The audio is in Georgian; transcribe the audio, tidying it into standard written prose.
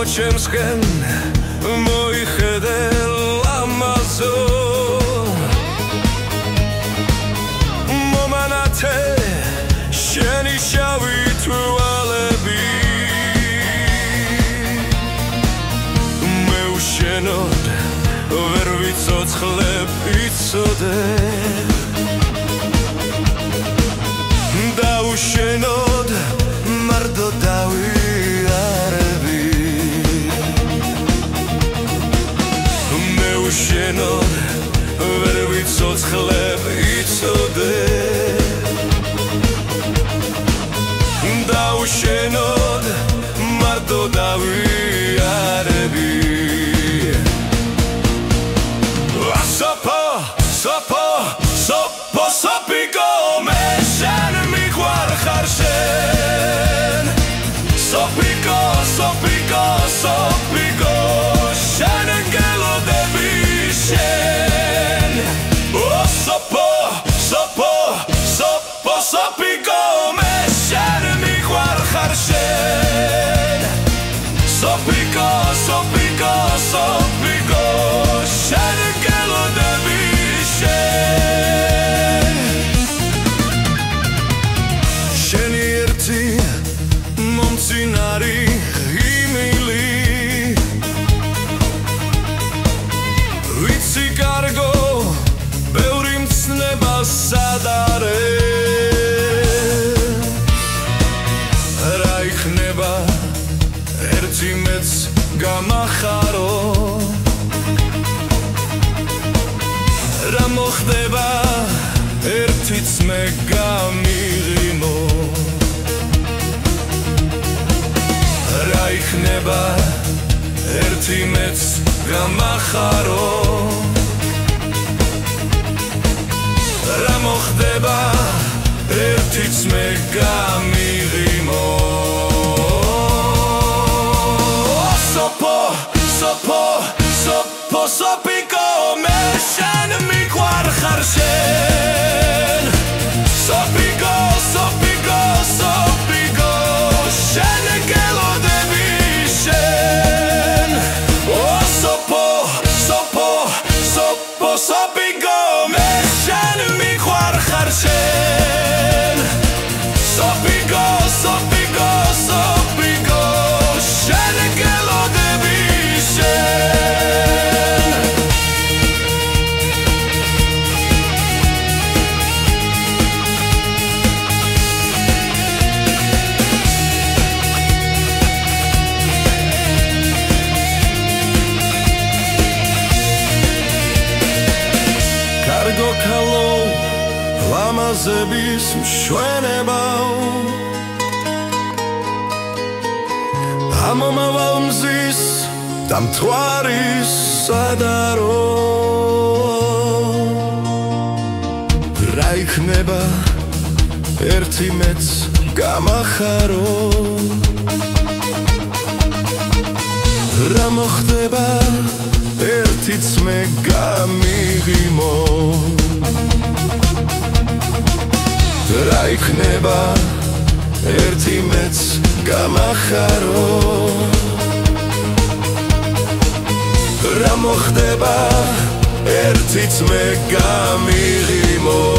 ჩემსკენ მოიხედე ლამაზო მომანათე შენი შავი თვალები მე უშენოდ ვერ ვიცოცხლებ იცოდე დაუშენოდ მარტო დავიარები უშენოდ ვერ ვიცოცხლებ იცოდე დაუშენოდ მარტო დავიარები სოფო სოფო სოფო სოფიკო მე შენ მიყვარხარ შენ სოფიკო სოფიკო სოფიკო შენ გელოდები შენ სოფო სოფო სოფო სოფიკო მე შენ მიყვარხარ შენ სოფიკო სოფიკო სოფიკო შენ გელოდები შენ შენი ერთი მომწინარი იმილი ვიცი კარგო ბევრი მცნება სადარე რა იქნება ერთი მეც გამახარო რა მოხდება ერთიც მე გამიღიმო რა იქნება ერთი მეც გამახარო რა მოხდება ერთიც მე გამიღიმო სოფო სოფო სოფო სოფიკო მე შენ მიყვარხარ შენ სოფიკო სოფიკო სოფიკო შენ გელოდები შენ სოფო სოფო სოფო სოფიკო მე შენ მიყვარხარ შენ სოფიკო სოფიკო სოფიკო შენ გელოდები შენ კარგო ქალო ლამაზების მშვენებაო ამომავალ მზის და მთვარის სადარო რა იქნება ერთი მეც გამახარო რა მოხდება ერთიც მე გამიღიმო რა იქნება ერთი მეც გამახარო რა მოხდება ერთიც მე გამიღიმო